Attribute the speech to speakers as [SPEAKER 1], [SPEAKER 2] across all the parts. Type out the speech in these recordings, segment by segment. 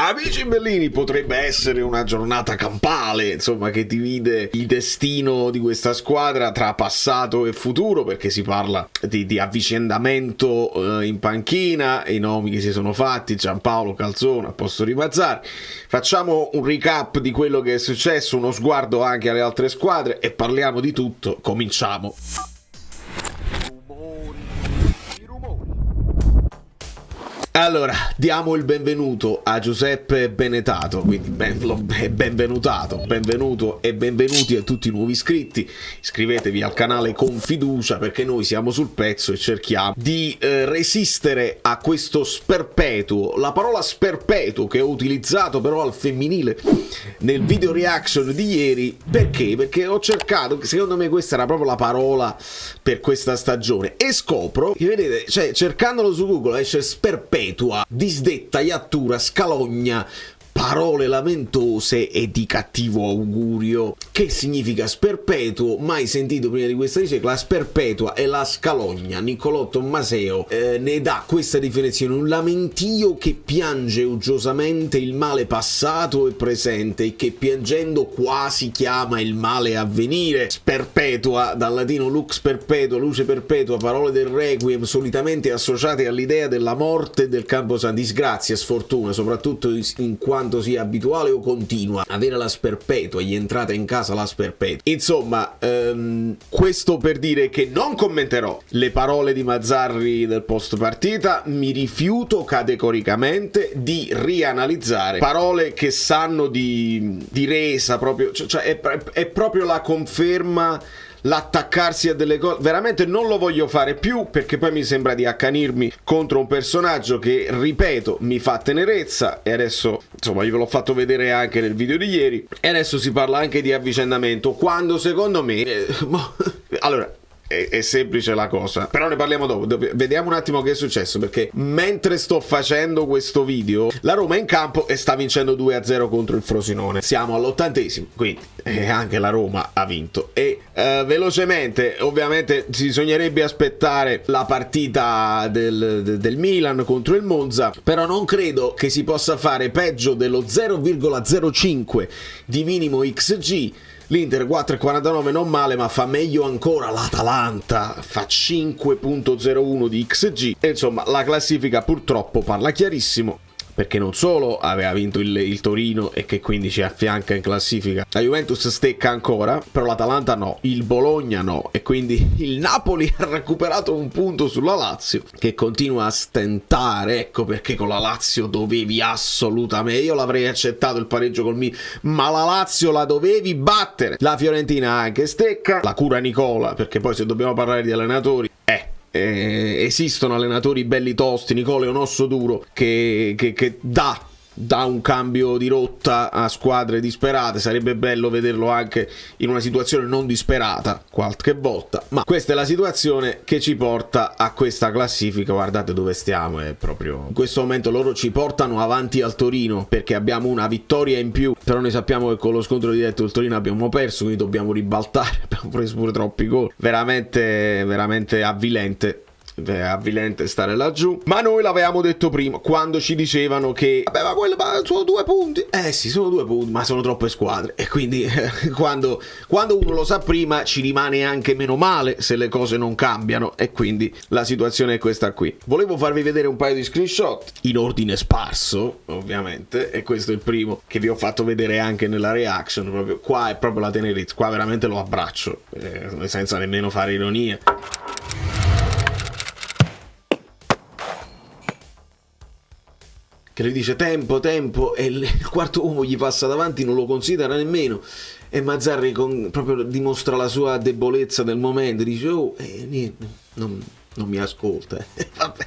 [SPEAKER 1] Amici bellini, potrebbe essere una giornata campale, insomma, che divide il destino di questa squadra tra passato e futuro, perché si parla di avvicendamento in panchina, i nomi che si sono fatti, Giampaolo, Calzona, al posto di Mazzarri. Facciamo un recap di quello che è successo, uno sguardo anche alle altre squadre e parliamo di tutto. Cominciamo. Allora, diamo il benvenuto a Giuseppe Benetato, quindi benvenuto e benvenuti a tutti i nuovi iscritti. Iscrivetevi al canale con fiducia perché noi siamo sul pezzo e cerchiamo di resistere a questo sperpetuo. La parola sperpetuo che ho utilizzato però al femminile nel video reaction di ieri, perché? Perché ho cercato, secondo me questa era proprio la parola per questa stagione, e scopro che, vedete, cioè cercandolo su Google esce sperpetua, disdetta, iattura, scalogna, parole lamentose e di cattivo augurio. Che significa sperpetuo? Mai sentito prima di questa ricerca. La sperpetua è la scalogna. Niccolò Tommaseo ne dà questa definizione: un lamentio che piange uggiosamente il male passato e presente e che piangendo quasi chiama il male a venire. Sperpetua, dal latino lux perpetua, luce perpetua, parole del requiem solitamente associate all'idea della morte del camposanto, disgrazia, sfortuna, soprattutto in quanto sia abituale o continua. Avere la sperpetua, gli entrate in casa la sperpetua. Insomma, questo per dire che non commenterò le parole di Mazzarri del post partita. Mi rifiuto categoricamente di rianalizzare parole che sanno di resa, proprio, cioè è proprio la conferma, l'attaccarsi a delle cose. Veramente non lo voglio fare più, perché poi mi sembra di accanirmi contro un personaggio che, ripeto, mi fa tenerezza. E adesso, insomma, io ve l'ho fatto vedere anche nel video di ieri, e adesso si parla anche di avvicendamento, quando secondo me allora è semplice la cosa, però ne parliamo dopo. Vediamo un attimo che è successo, perché mentre sto facendo questo video la Roma è in campo e sta vincendo 2-0 contro il Frosinone. Siamo all'80°, quindi anche la Roma ha vinto. E velocemente, ovviamente bisognerebbe aspettare la partita del Milan contro il Monza, però non credo che si possa fare peggio dello 0,05 di minimo XG. L'Inter 4,49 non male, ma fa meglio ancora l'Atalanta, fa 5,01 di XG. E insomma, la classifica purtroppo parla chiarissimo, perché non solo aveva vinto il Torino e che quindi ci affianca in classifica, la Juventus stecca ancora, però l'Atalanta no, il Bologna no, e quindi il Napoli ha recuperato un punto sulla Lazio, che continua a stentare. Ecco perché con la Lazio dovevi assolutamente, io l'avrei accettato il pareggio col Milan, ma la Lazio la dovevi battere. La Fiorentina anche stecca, la cura Nicola, perché poi se dobbiamo parlare di allenatori, esistono allenatori belli tosti. Nicola è un osso duro che dà un cambio di rotta a squadre disperate. Sarebbe bello vederlo anche in una situazione non disperata qualche volta, ma questa è la situazione che ci porta a questa classifica. Guardate dove stiamo, è proprio in questo momento loro ci portano avanti al Torino perché abbiamo una vittoria in più, però noi sappiamo che con lo scontro diretto del Torino abbiamo perso, quindi dobbiamo ribaltare. Abbiamo preso pure troppi gol, veramente avvilente stare laggiù. Ma noi l'avevamo detto prima, quando ci dicevano che vabbè, ma quello sono 2 punti. Sì, sono 2 punti, ma sono troppe squadre, e quindi quando uno lo sa prima ci rimane anche meno male se le cose non cambiano, e quindi la situazione è questa qui. Volevo farvi vedere un paio di screenshot in ordine sparso, ovviamente, e questo è il primo che vi ho fatto vedere anche nella reaction. Proprio qua è proprio la tenerezza, qua veramente lo abbraccio, senza nemmeno fare ironia. Che lui dice tempo, e il quarto uomo gli passa davanti, non lo considera nemmeno, e Mazzarri proprio dimostra la sua debolezza del momento, dice niente, non mi ascolta, vabbè,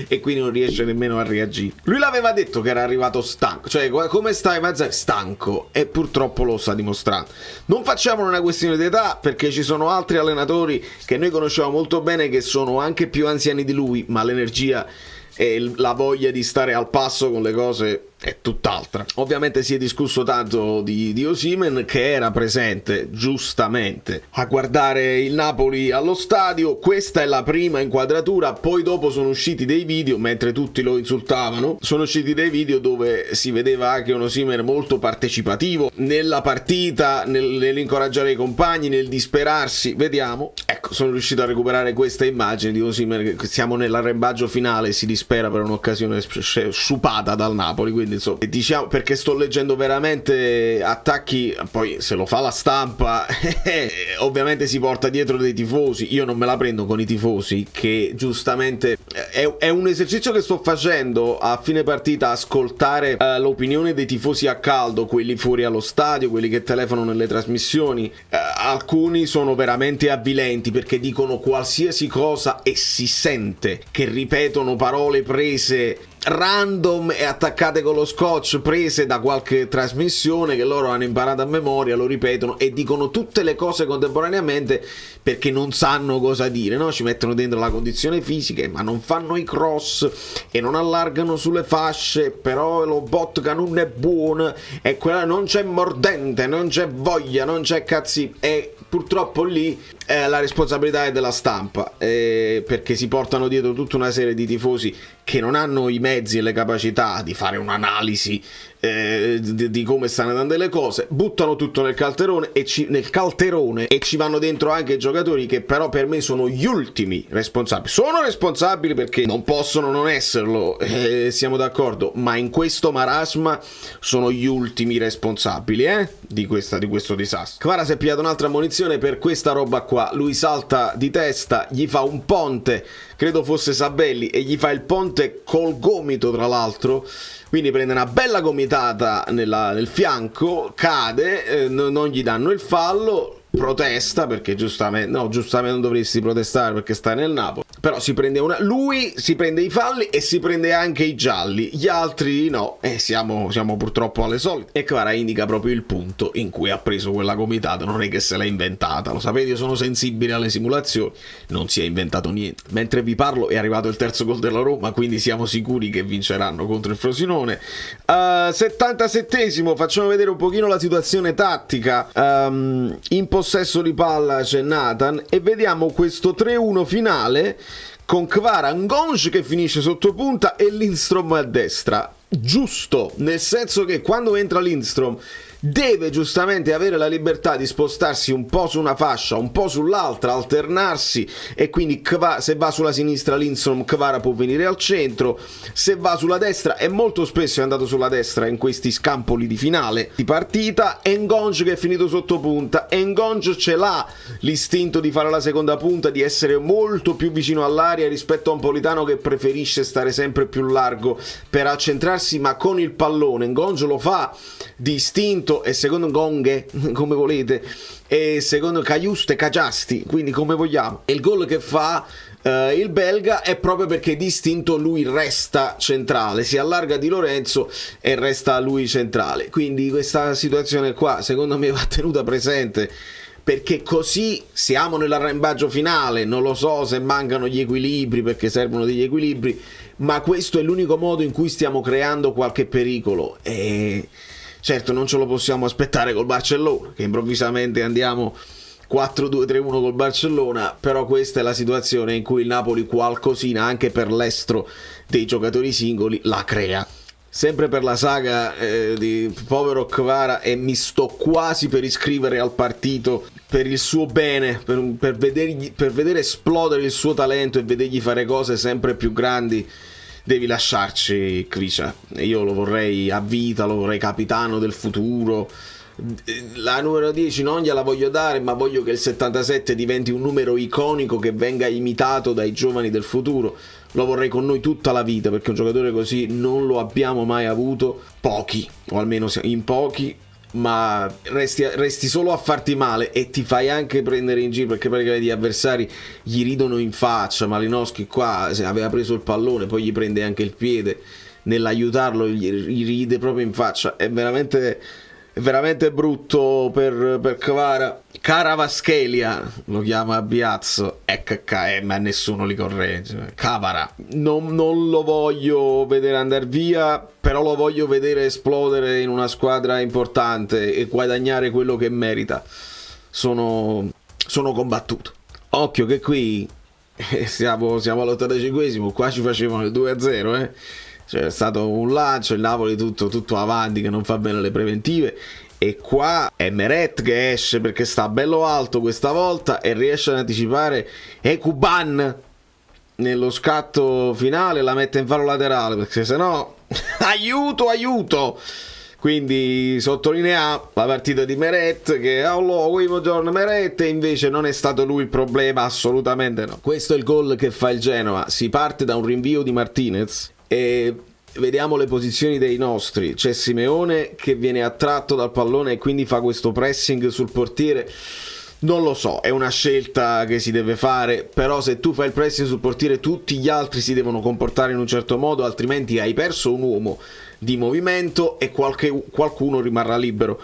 [SPEAKER 1] e quindi non riesce nemmeno a reagire. Lui l'aveva detto che era arrivato stanco, cioè come stai Mazzarri? Stanco, e purtroppo lo sta dimostrando. Non facciamolo una questione di età, perché ci sono altri allenatori che noi conosciamo molto bene che sono anche più anziani di lui, ma l'energia e la voglia di stare al passo con le cose è tutt'altra. Ovviamente si è discusso tanto di Osimhen, che era presente giustamente a guardare il Napoli allo stadio. Questa è la prima inquadratura, poi dopo sono usciti dei video, mentre tutti lo insultavano, sono usciti dei video dove si vedeva anche un Osimhen molto partecipativo nella partita, nell'incoraggiare i compagni, nel disperarsi. Vediamo. Ecco, sono riuscito a recuperare questa immagine di Osimhen, che siamo nell'arrembaggio finale, si dispera per un'occasione sciupata dal Napoli, quindi insomma, diciamo, perché sto leggendo veramente attacchi, poi se lo fa la stampa ovviamente si porta dietro dei tifosi. Io non me la prendo con i tifosi, che giustamente è un esercizio che sto facendo a fine partita, ascoltare l'opinione dei tifosi a caldo, quelli fuori allo stadio, quelli che telefonano nelle trasmissioni. Alcuni sono veramente avvilenti perché dicono qualsiasi cosa e si sente che ripetono parole prese random e attaccate con lo scotch, prese da qualche trasmissione che loro hanno imparato a memoria, lo ripetono e dicono tutte le cose contemporaneamente perché non sanno cosa dire, no? Ci mettono dentro la condizione fisica, ma non fanno i cross e non allargano sulle fasce, però lo vodka non è buono e quella non c'è mordente, non c'è voglia, non c'è cazzi, e purtroppo lì la responsabilità è della stampa, perché si portano dietro tutta una serie di tifosi che non hanno i mezzi e le capacità di fare un'analisi di come stanno andando le cose, buttano tutto nel calderone e ci vanno dentro anche i giocatori che però per me sono gli ultimi responsabili. Sono responsabili perché non possono non esserlo, siamo d'accordo, ma in questo marasma sono gli ultimi responsabili di questo disastro. Kvara si è pigliato un'altra munizione per questa roba qua, lui salta di testa, gli fa un ponte, credo fosse Sabelli, e gli fa il ponte col gomito tra l'altro, quindi prende una bella gomitata nel fianco, cade, non gli danno il fallo, protesta perché giustamente non dovresti protestare perché stai nel Napoli, però lui si prende i falli e si prende anche i gialli, gli altri no, e siamo purtroppo alle solite. E Kvara indica proprio il punto in cui ha preso quella gomitata, non è che se l'ha inventata, lo sapete, io sono sensibile alle simulazioni, non si è inventato niente. Mentre vi parlo è arrivato il terzo gol della Roma, quindi siamo sicuri che vinceranno contro il Frosinone. 77esimo, facciamo vedere un pochino la situazione tattica. In possesso di palla c'è Nathan e vediamo questo 3-1 finale con Kvara, Ngonge che finisce sotto punta e Lindstrom a destra. Giusto, nel senso che quando entra Lindstrom deve giustamente avere la libertà di spostarsi un po' su una fascia, un po' sull'altra, alternarsi, e quindi se va sulla sinistra Lindstrom, Kvara può venire al centro, se va sulla destra, e molto spesso è andato sulla destra in questi scampoli di finale di partita, Ngonge che è finito sotto punta. Ngonge ce l'ha l'istinto di fare la seconda punta, di essere molto più vicino all'area rispetto a un Politano che preferisce stare sempre più largo per accentrarsi, ma con il pallone Ngonge lo fa di istinto, e secondo Gonghe, come volete, e secondo Cajuste, Cagiasti, quindi come vogliamo. E il gol che fa il belga è proprio perché distinto lui resta centrale, si allarga Di Lorenzo e resta lui centrale, quindi questa situazione qua secondo me va tenuta presente, perché così siamo nell'arrembaggio finale. Non lo so se mancano gli equilibri, perché servono degli equilibri, ma questo è l'unico modo in cui stiamo creando qualche pericolo, e certo non ce lo possiamo aspettare col Barcellona, che improvvisamente andiamo 4-2-3-1 col Barcellona, però questa è la situazione in cui il Napoli qualcosina, anche per l'estro dei giocatori singoli, la crea. Sempre per la saga di povero Kvara, e mi sto quasi per iscrivere al partito per il suo bene, per vedere esplodere il suo talento e vedergli fare cose sempre più grandi. Devi lasciarci Kvicha, io lo vorrei a vita, lo vorrei capitano del futuro. La numero 10 non gliela voglio dare, ma voglio che il 77 diventi un numero iconico che venga imitato dai giovani del futuro. Lo vorrei con noi tutta la vita, perché un giocatore così non lo abbiamo mai avuto, pochi, o almeno in pochi, ma resti solo a farti male e ti fai anche prendere in giro, perché poi gli avversari gli ridono in faccia. Malinowski qua aveva preso il pallone, poi gli prende anche il piede nell'aiutarlo, gli ride proprio in faccia. È veramente brutto per Kvara, Kvaratskhelia lo chiama Biazzo, ma nessuno li corregge. Cavara, non lo voglio vedere andare via, però lo voglio vedere esplodere in una squadra importante e guadagnare quello che merita. Sono combattuto. Occhio che qui siamo all'85esimo, qua ci facevano il 2-0, C'è stato un lancio, il Napoli tutto avanti che non fa bene le preventive, e qua è Meret che esce perché sta bello alto questa volta e riesce ad anticipare Ekuban nello scatto finale, la mette in fallo laterale perché sennò aiuto. Quindi sottolinea la partita di Meret, che buongiorno Meret, e invece non è stato lui il problema, assolutamente no. Questo è il gol che fa il Genoa. Si parte da un rinvio di Martinez e vediamo le posizioni dei nostri. C'è Simeone che viene attratto dal pallone e quindi fa questo pressing sul portiere. Non lo so, è una scelta che si deve fare, però se tu fai il pressing sul portiere tutti gli altri si devono comportare in un certo modo, altrimenti hai perso un uomo di movimento e qualcuno rimarrà libero.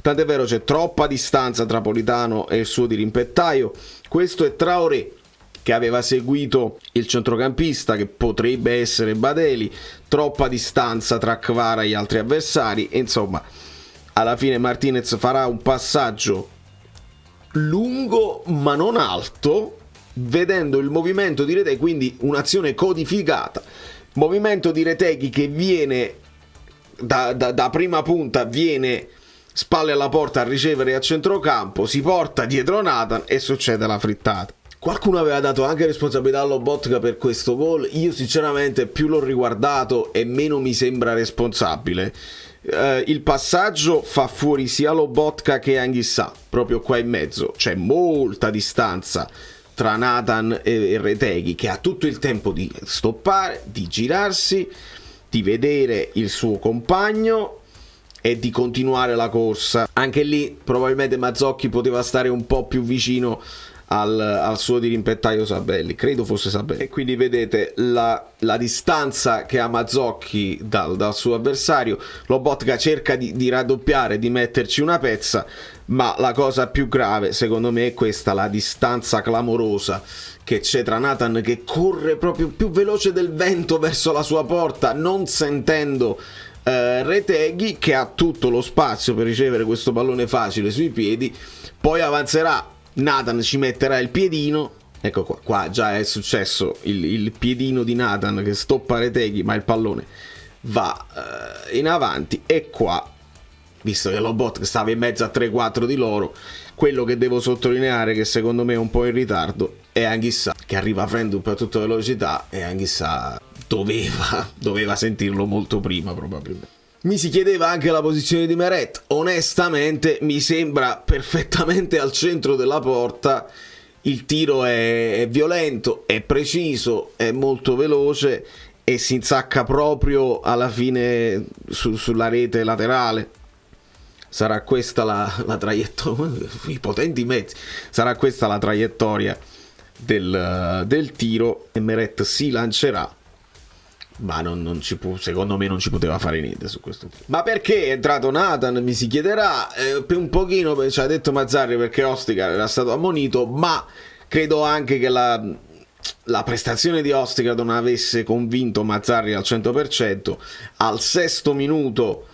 [SPEAKER 1] Tant'è vero, c'è troppa distanza tra Politano e il suo dirimpettaio. Questo è Traoré, che aveva seguito il centrocampista, che potrebbe essere Badeli. Troppa distanza tra Kvara e gli altri avversari, e insomma alla fine Martinez farà un passaggio lungo ma non alto, vedendo il movimento di Retegui, quindi un'azione codificata. Movimento di Retegui che viene da prima punta, viene spalle alla porta a ricevere a centrocampo, si porta dietro Nathan e succede la frittata. Qualcuno aveva dato anche responsabilità a Lobotka per questo gol. Io sinceramente più l'ho riguardato e meno mi sembra responsabile. Il passaggio fa fuori sia Lobotka che Anghissà, proprio qua in mezzo c'è molta distanza tra Nathan e Retegui, che ha tutto il tempo di stoppare, di girarsi, di vedere il suo compagno e di continuare la corsa. Anche lì probabilmente Mazzocchi poteva stare un po' più vicino al suo dirimpettaio Sabelli, credo fosse Sabelli, e quindi vedete la distanza che ha Mazzocchi dal suo avversario. Lobotka cerca di raddoppiare, di metterci una pezza, ma la cosa più grave secondo me è questa, la distanza clamorosa che c'è tra Nathan, che corre proprio più veloce del vento verso la sua porta, non sentendo Retegui, che ha tutto lo spazio per ricevere questo pallone facile sui piedi. Poi avanzerà Nathan, ci metterà il piedino, ecco qua già è successo il piedino di Nathan che stoppa Retegui, ma il pallone va in avanti. E qua, visto che Lobotka stava in mezzo a 3-4 di loro, quello che devo sottolineare, che secondo me è un po' in ritardo, è Anghissà, che arriva a Frendup a tutta velocità, e Anghissà doveva sentirlo molto prima probabilmente. Mi si chiedeva anche la posizione di Meret. Onestamente mi sembra perfettamente al centro della porta. Il tiro è violento, è preciso, è molto veloce e si insacca proprio alla fine sulla rete laterale. Sarà questa la traiettoria, i potenti mezzi, sarà questa la traiettoria del tiro, e Meret si lancerà, ma non ci può, secondo me non ci poteva fare niente su questo. Ma perché è entrato Nathan, mi si chiederà. Per un pochino ci ha detto Mazzarri perché Ostigar era stato ammonito, ma credo anche che la prestazione di Ostigar non avesse convinto Mazzarri al 100%. Al sesto minuto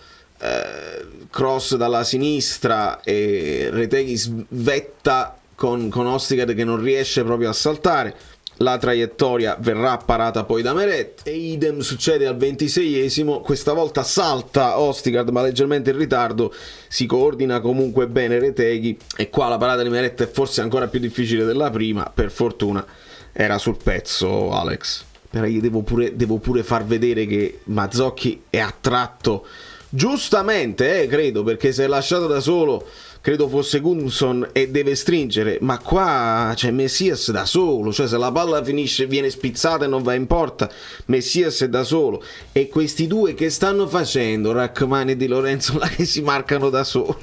[SPEAKER 1] cross dalla sinistra e Retegui svetta con Ostigar che non riesce proprio a saltare. La traiettoria verrà parata poi da Meret, e idem succede al 26esimo. Questa volta salta Ostigar, ma leggermente in ritardo, si coordina comunque bene Retegui, e qua la parata di Meret è forse ancora più difficile della prima. Per fortuna era sul pezzo Alex. Però io devo pure far vedere che Mazzocchi è attratto giustamente, credo, perché si è lasciato da solo, credo fosse Gudmundsson, e deve stringere, ma qua c'è Messias da solo. Cioè, se la palla viene spizzata e non va in porta, Messias è da solo, e questi due che stanno facendo, Rachmani e Di Lorenzo, là che si marcano da soli.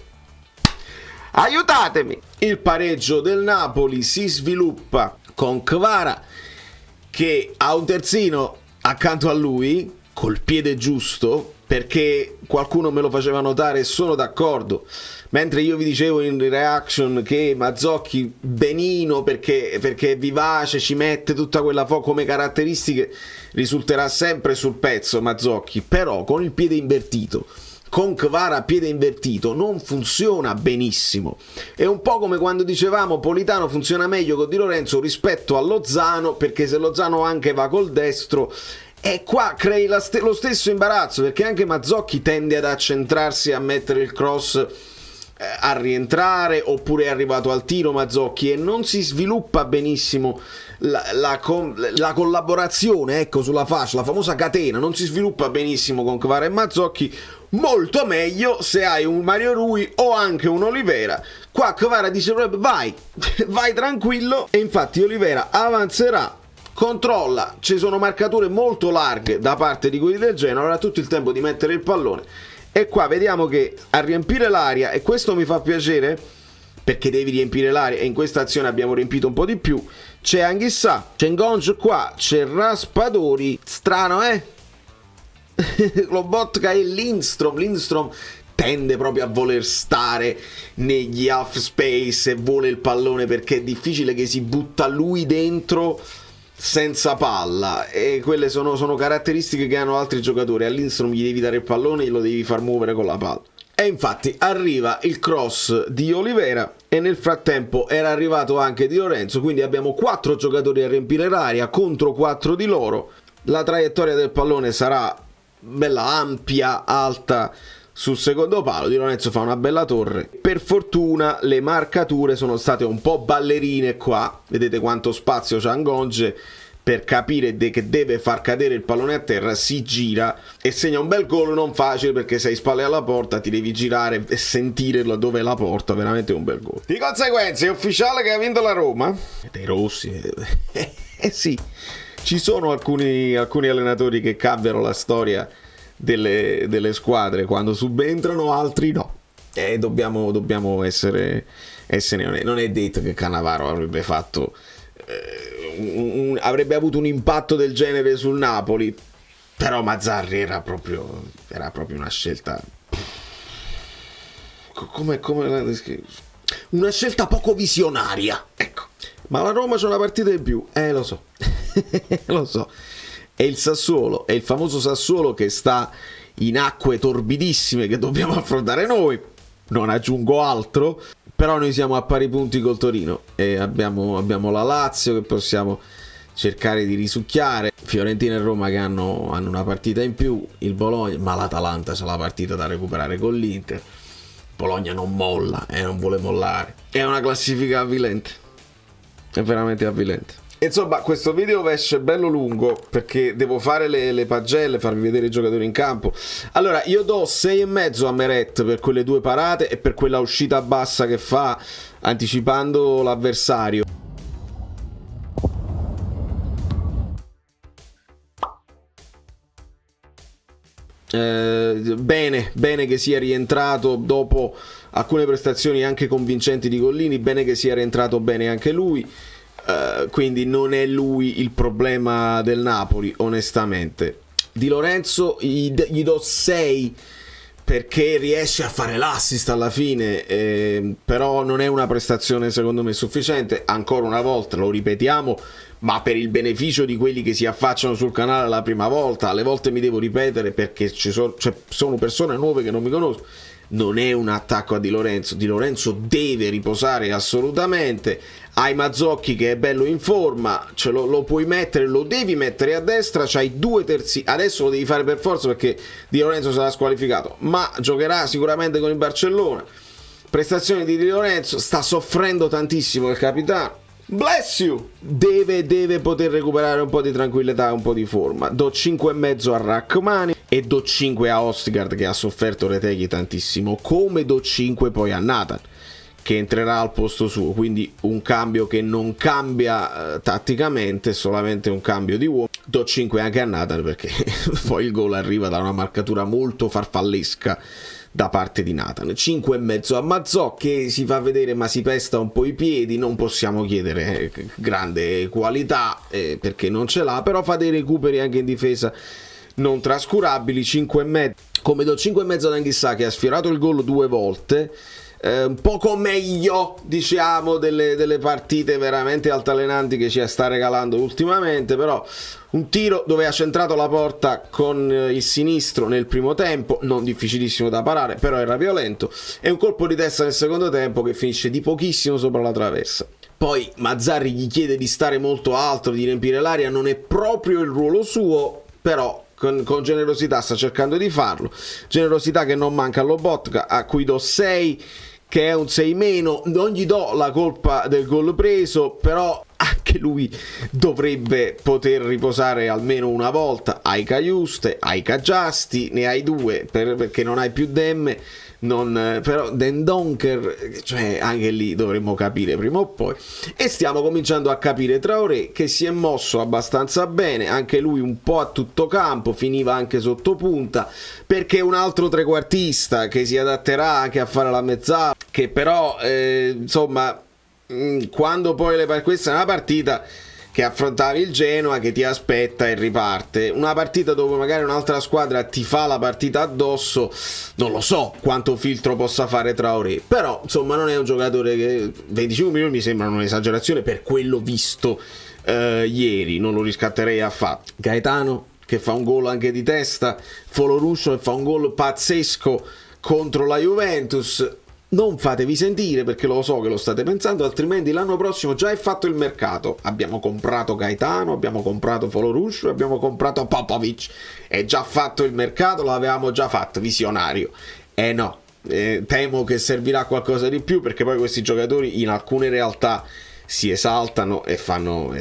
[SPEAKER 1] Aiutatemi! Il pareggio del Napoli si sviluppa con Kvara, che ha un terzino accanto a lui col piede giusto perché qualcuno me lo faceva notare e sono d'accordo. Mentre io vi dicevo in reaction che Mazzocchi benino perché è vivace, ci mette tutta quella come caratteristiche, risulterà sempre sul pezzo Mazzocchi, però con il piede invertito, con Kvara a piede invertito non funziona benissimo. È un po' come quando dicevamo Politano funziona meglio con Di Lorenzo rispetto a Lozano, perché se Lozano anche va col destro, e qua crei lo stesso imbarazzo, perché anche Mazzocchi tende ad accentrarsi, a mettere il cross, a rientrare, oppure è arrivato al tiro Mazzocchi e non si sviluppa benissimo la collaborazione, ecco, sulla fascia, la famosa catena non si sviluppa benissimo con Kvara e Mazzocchi. Molto meglio se hai un Mario Rui o anche un Olivera. Qua Kvara dice proprio vai tranquillo, e infatti Olivera avanzerà, controlla, ci sono marcature molto larghe da parte di quelli del Genoa, avrà tutto il tempo di mettere il pallone. E qua vediamo che a riempire l'area, e questo mi fa piacere perché devi riempire l'area, e in questa azione abbiamo riempito un po' di più, c'è Anghissà, c'è Ngonge qua, c'è Raspadori, strano Lobotka e Lindstrom tende proprio a voler stare negli half space e vuole il pallone perché è difficile che si butta lui dentro senza palla, e quelle sono caratteristiche che hanno altri giocatori. A Lindstrom gli devi dare il pallone e lo devi far muovere con la palla. E infatti arriva il cross di Olivera e nel frattempo era arrivato anche Di Lorenzo, quindi abbiamo 4 giocatori a riempire l'area contro 4 di loro. La traiettoria del pallone sarà bella ampia, alta sul secondo palo. Di Lorenzo fa una bella torre. Per fortuna le marcature sono state un po' ballerine qua, vedete quanto spazio c'ha Ngonge per capire che deve far cadere il pallone a terra, si gira e segna un bel gol, non facile perché sei spalle alla porta, ti devi girare e sentire dove è la porta, veramente un bel gol. Di conseguenza è ufficiale che ha vinto la Roma. Dei rossi, sì, ci sono alcuni allenatori che cambiano la storia delle squadre quando subentrano, altri no, e dobbiamo essere onesti. Non è detto che Cannavaro avrebbe fatto avrebbe avuto un impatto del genere sul Napoli, però Mazzarri era proprio una scelta come una scelta poco visionaria, ecco. Ma la Roma c'è una partita in più, lo so lo so. È il Sassuolo, è il famoso Sassuolo che sta in acque torbidissime che dobbiamo affrontare noi, non aggiungo altro, però noi siamo a pari punti col Torino e abbiamo la Lazio che possiamo cercare di risucchiare, Fiorentina e Roma che hanno una partita in più, il Bologna, ma l'Atalanta c'ha la partita da recuperare con l'Inter. Bologna non molla e non vuole mollare, è una classifica avvilente, è veramente avvilente. Insomma, questo video esce bello lungo perché devo fare le pagelle, farvi vedere i giocatori in campo. Allora, io do 6,5 a Meret per quelle 2 parate e per quella uscita bassa che fa anticipando l'avversario. Bene che sia rientrato dopo alcune prestazioni anche convincenti di Gollini, bene che sia rientrato bene anche lui. Quindi non è lui il problema del Napoli, onestamente. Di Lorenzo gli do 6 perché riesce a fare l'assist alla fine, però non è una prestazione secondo me sufficiente. Ancora una volta lo ripetiamo, ma per il beneficio di quelli che si affacciano sul canale la prima volta, alle volte mi devo ripetere perché sono persone nuove che non mi conoscono. Non è un attacco a Di Lorenzo. Di Lorenzo deve riposare assolutamente. Hai Mazzocchi che è bello in forma, lo puoi mettere, lo devi mettere a destra, c'hai 2 terzi, adesso lo devi fare per forza perché Di Lorenzo sarà squalificato, ma giocherà sicuramente con il Barcellona. Prestazioni di Di Lorenzo, sta soffrendo tantissimo il capitano. Bless you! Deve poter recuperare un po' di tranquillità e un po' di forma. Do 5,5 a Rachmani e do 5 a Ostigard che ha sofferto Retegui tantissimo, come do 5 poi a Nathan che entrerà al posto suo, quindi un cambio che non cambia tatticamente, solamente un cambio di uomo. Do 5 anche a Nathan perché poi il gol arriva da una marcatura molto farfallesca da parte di Nathan. 5,5 a Mazzò che si fa vedere ma si pesta un po' i piedi, non possiamo chiedere grande qualità perché non ce l'ha, però fa dei recuperi anche in difesa non trascurabili. 5,5 come do 5,5 ad Anghissà, che ha sfiorato il gol 2 volte, un poco meglio, diciamo, delle partite veramente altalenanti che ci sta regalando ultimamente, però un tiro dove ha centrato la porta con il sinistro nel primo tempo, non difficilissimo da parare, però era violento, e un colpo di testa nel secondo tempo che finisce di pochissimo sopra la traversa. Poi Mazzarri gli chiede di stare molto alto, di riempire l'aria, non è proprio il ruolo suo, però con generosità sta cercando di farlo, generosità che non manca a Lobotka, a cui do 6, che è un 6 meno. Non gli do la colpa del gol preso, però anche lui dovrebbe poter riposare almeno una volta. Hai Caiuste, hai Caggiasti, ne hai 2 perché non hai più Demme, però Dendonker, cioè anche lì dovremmo capire prima o poi. E stiamo cominciando a capire Traoré, che si è mosso abbastanza bene, anche lui un po' a tutto campo, finiva anche sotto punta, perché è un altro trequartista che si adatterà anche a fare la mezzala, che però insomma, quando poi questa è una partita che affrontavi il Genoa che ti aspetta e riparte, una partita dove magari un'altra squadra ti fa la partita addosso, non lo so quanto filtro possa fare Traoré, però insomma non è un giocatore che 25 milioni mi sembrano un'esagerazione per quello visto ieri, non lo riscatterei affatto. Gaetano che fa un gol anche di testa, Foloruscio che fa un gol pazzesco contro la Juventus. Non fatevi sentire, perché lo so che lo state pensando, altrimenti l'anno prossimo già è fatto il mercato. Abbiamo comprato Gaetano, abbiamo comprato Foloruscio, abbiamo comprato Popovic. È già fatto il mercato, l'avevamo già fatto, visionario. No, temo che servirà qualcosa di più, perché poi questi giocatori in alcune realtà si esaltano e sono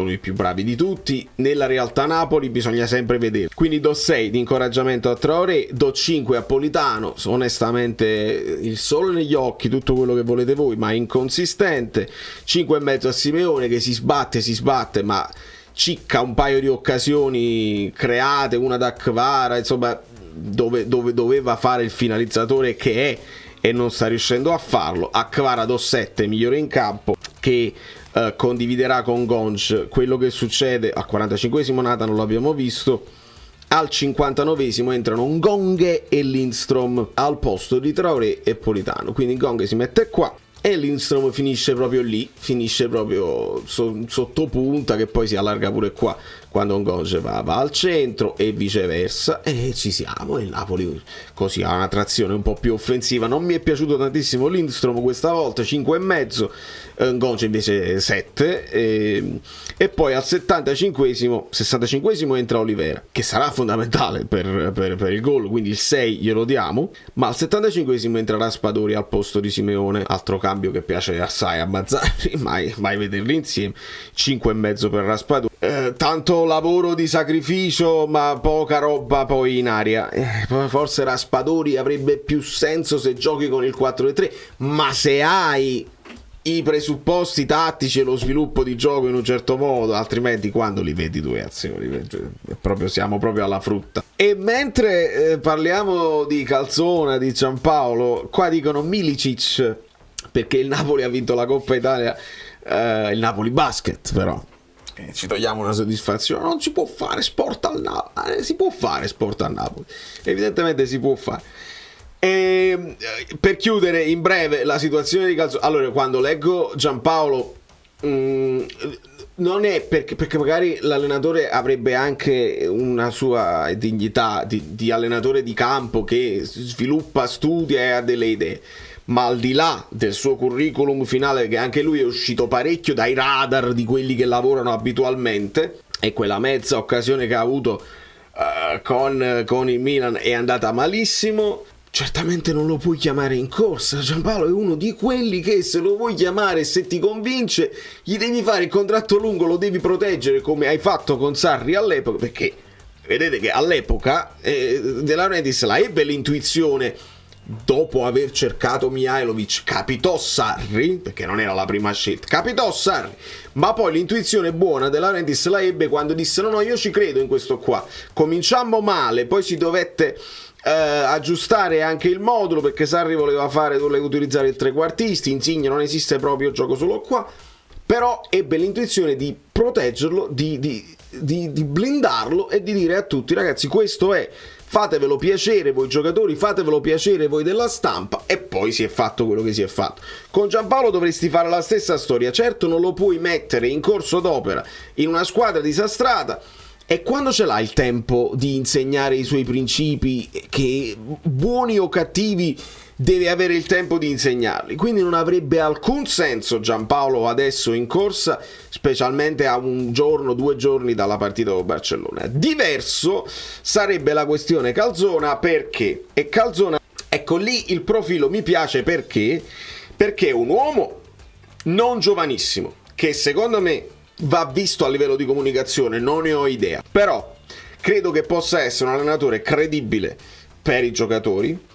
[SPEAKER 1] i più bravi di tutti. Nella realtà Napoli bisogna sempre vedere. Quindi do 6 di incoraggiamento a Traoré, do 5 a Politano, onestamente il sole negli occhi, tutto quello che volete voi, ma inconsistente. 5,5 a Simeone, che si sbatte, ma cicca un paio di occasioni create, una da Kvara, insomma dove doveva fare il finalizzatore che è e non sta riuscendo a farlo. A Kvara do 7, migliore in campo, che condividerà con Gonch quello che succede. Al 45esimo Nathan non l'abbiamo visto, al 59esimo entrano Ngonghe e Lindstrom al posto di Traoré e Politano, quindi Ngonghe si mette qua e Lindstrom finisce proprio lì, finisce proprio sotto punta, che poi si allarga pure qua quando Ngonghe va al centro e viceversa, e ci siamo. E il Napoli così ha una trazione un po' più offensiva. Non mi è piaciuto tantissimo Lindstrom questa volta, 5,5, Ngonghe invece 7, e poi al 65esimo entra Olivera, che sarà fondamentale per il gol, quindi il 6 glielo diamo. Ma al 75esimo entra Raspadori al posto di Simeone, altro cambio che piace assai a Mazzarri, mai vederli insieme. 5,5 per Raspadori. Tanto lavoro di sacrificio ma poca roba poi in aria. Forse Raspadori avrebbe più senso se giochi con il 4-3, ma se hai i presupposti tattici e lo sviluppo di gioco in un certo modo, altrimenti quando li vedi due azioni siamo proprio alla frutta. E mentre parliamo di Calzona, di Giampaolo, qua dicono Milicic, perché il Napoli ha vinto la Coppa Italia, il Napoli Basket, però ci togliamo una soddisfazione. Non si può fare sport al Napoli, si può fare sport al Napoli, evidentemente si può fare. E per chiudere in breve la situazione di Calzona, allora, quando leggo Giampaolo, non è perché magari l'allenatore avrebbe anche una sua dignità di allenatore di campo che sviluppa, studia e ha delle idee, ma al di là del suo curriculum finale, che anche lui è uscito parecchio dai radar di quelli che lavorano abitualmente, e quella mezza occasione che ha avuto con il Milan è andata malissimo, certamente non lo puoi chiamare in corsa. Giampaolo è uno di quelli che, se lo vuoi chiamare, se ti convince, gli devi fare il contratto lungo, lo devi proteggere come hai fatto con Sarri all'epoca, perché vedete che all'epoca De Laurentiis la ebbe l'intuizione, dopo aver cercato Mihajlovic, capitò Sarri, perché non era la prima scelta, capitò Sarri, ma poi l'intuizione buona De Laurentiis la ebbe quando disse no, io ci credo in questo qua. Cominciammo male, poi si dovette aggiustare anche il modulo, perché Sarri voleva utilizzare il trequartisti, Insigne non esiste proprio, gioco solo qua, però ebbe l'intuizione di proteggerlo, di blindarlo e di dire a tutti: ragazzi, questo è, fatevelo piacere voi giocatori, fatevelo piacere voi della stampa, e poi si è fatto quello che si è fatto. Con Giampaolo dovresti fare la stessa storia, certo non lo puoi mettere in corso d'opera in una squadra disastrata, e quando ce l'ha il tempo di insegnare i suoi principi, che buoni o cattivi deve avere il tempo di insegnarli, quindi non avrebbe alcun senso Giampaolo adesso in corsa, specialmente a un giorno, 2 giorni dalla partita con Barcellona. Diverso sarebbe la questione Calzona, perché e Calzona, ecco lì il profilo mi piace perché è un uomo non giovanissimo, che secondo me va visto a livello di comunicazione, non ne ho idea, però credo che possa essere un allenatore credibile per i giocatori,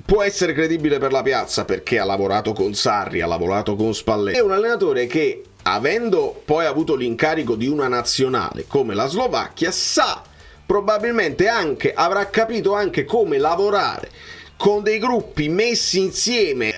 [SPEAKER 1] può essere credibile per la piazza perché ha lavorato con Sarri, ha lavorato con Spalletti, è un allenatore che, avendo poi avuto l'incarico di una nazionale come la Slovacchia, sa probabilmente anche, avrà capito anche come lavorare con dei gruppi messi insieme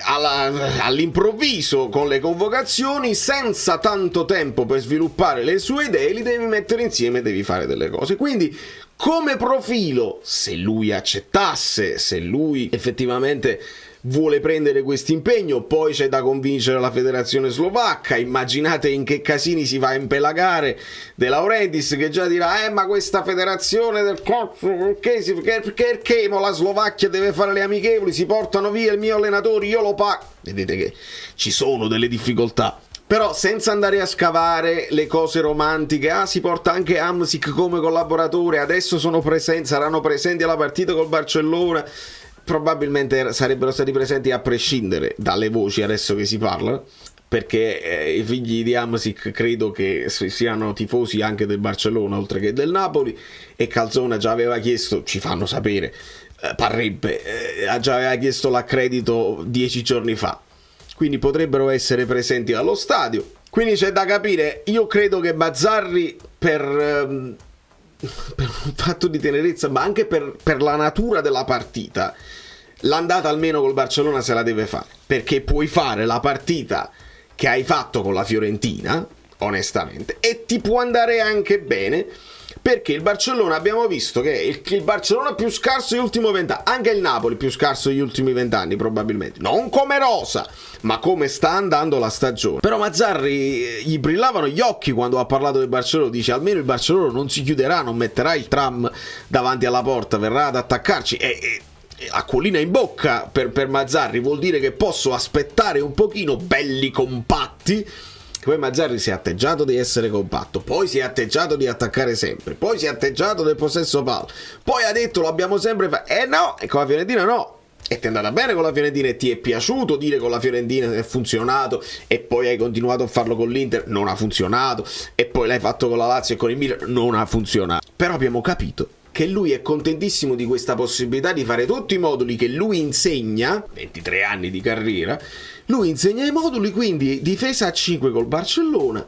[SPEAKER 1] all'improvviso con le convocazioni, senza tanto tempo per sviluppare le sue idee, li devi mettere insieme e devi fare delle cose. Quindi come profilo, se lui accettasse, se lui effettivamente vuole prendere questo impegno, poi c'è da convincere la federazione slovacca. Immaginate in che casini si va a impelagare De Laurentiis, che già dirà ma questa federazione del cazzo, perché la Slovacchia deve fare le amichevoli, si portano via il mio allenatore, io lo pago. Vedete che ci sono delle difficoltà. Però senza andare a scavare le cose romantiche, si porta anche Hamsik come collaboratore, adesso saranno presenti alla partita col Barcellona, probabilmente sarebbero stati presenti a prescindere dalle voci adesso che si parla, perché i figli di Hamsik credo che siano tifosi anche del Barcellona oltre che del Napoli, e Calzona già aveva chiesto, ci fanno sapere, parrebbe, già aveva chiesto l'accredito 10 giorni fa. Quindi potrebbero essere presenti allo stadio. Quindi c'è da capire. Io credo che Mazzarri, per un fatto di tenerezza, ma anche per la natura della partita, l'andata almeno col Barcellona se la deve fare, perché puoi fare la partita che hai fatto con la Fiorentina, onestamente, e ti può andare anche bene, perché il Barcellona, abbiamo visto che è il Barcellona più scarso degli ultimi 20 anni, anche il Napoli più scarso degli ultimi 20 anni probabilmente, non come rosa, ma come sta andando la stagione. Però Mazzarri gli brillavano gli occhi quando ha parlato del Barcellona, dice almeno il Barcellona non si chiuderà, non metterà il tram davanti alla porta, verrà ad attaccarci, e acquolina in bocca per Mazzarri, vuol dire che posso aspettare un pochino, belli compatti. Poi Mazzarri si è atteggiato di essere compatto, poi si è atteggiato di attaccare sempre, poi si è atteggiato del possesso palla, poi ha detto lo abbiamo sempre fatto, no, e con la Fiorentina no, e ti è andata bene con la Fiorentina e ti è piaciuto dire con la Fiorentina è funzionato, e poi hai continuato a farlo con l'Inter, non ha funzionato, e poi l'hai fatto con la Lazio e con il Milan, non ha funzionato. Però abbiamo capito che lui è contentissimo di questa possibilità di fare tutti i moduli che lui insegna, 23 anni di carriera, lui insegna i moduli, quindi difesa a 5 col Barcellona,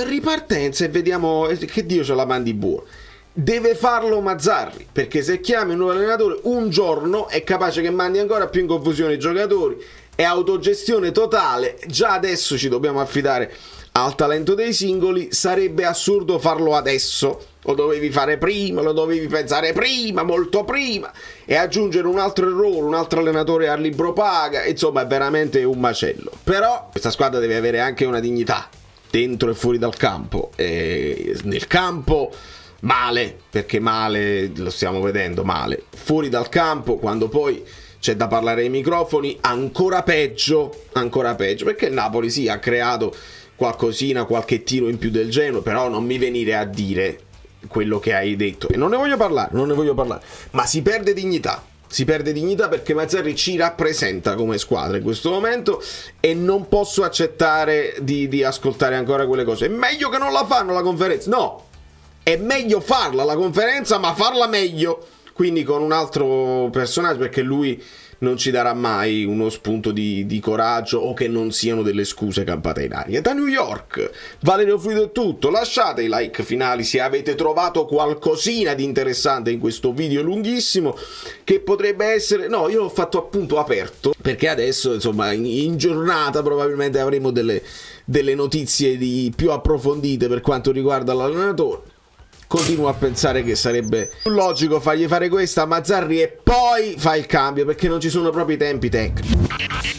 [SPEAKER 1] ripartenza e vediamo che Dio ce la mandi buona. Deve farlo Mazzarri, perché se chiami un nuovo allenatore un giorno è capace che mandi ancora più in confusione i giocatori, è autogestione totale, già adesso ci dobbiamo affidare al talento dei singoli, sarebbe assurdo farlo adesso. Lo dovevi fare prima, lo dovevi pensare prima, molto prima, e aggiungere un altro errore, un altro allenatore a libro paga, insomma è veramente un macello. Però questa squadra deve avere anche una dignità, dentro e fuori dal campo, e nel campo male, perché male, lo stiamo vedendo male, fuori dal campo quando poi c'è da parlare ai microfoni ancora peggio, perché il Napoli sì ha creato qualcosina, qualche tiro in più del Genoa, però non mi venire a dire quello che hai detto, e non ne voglio parlare, ma si perde dignità perché Mazzarri ci rappresenta come squadra in questo momento, e non posso accettare di ascoltare ancora quelle cose. È meglio che non la fanno la conferenza, no, è meglio farla la conferenza, ma farla meglio, quindi con un altro personaggio, perché lui non ci darà mai uno spunto di coraggio, o che non siano delle scuse campate in aria. Da New York, Valerio Fluido è tutto, lasciate i like finali se avete trovato qualcosina di interessante in questo video lunghissimo, che potrebbe essere, no, io l'ho fatto appunto aperto, perché adesso insomma in giornata probabilmente avremo delle notizie più approfondite per quanto riguarda l'allenatore. continuo a pensare che sarebbe più logico fargli fare questa a Mazzarri e poi fa il cambio, perché non ci sono proprio i tempi tecnici.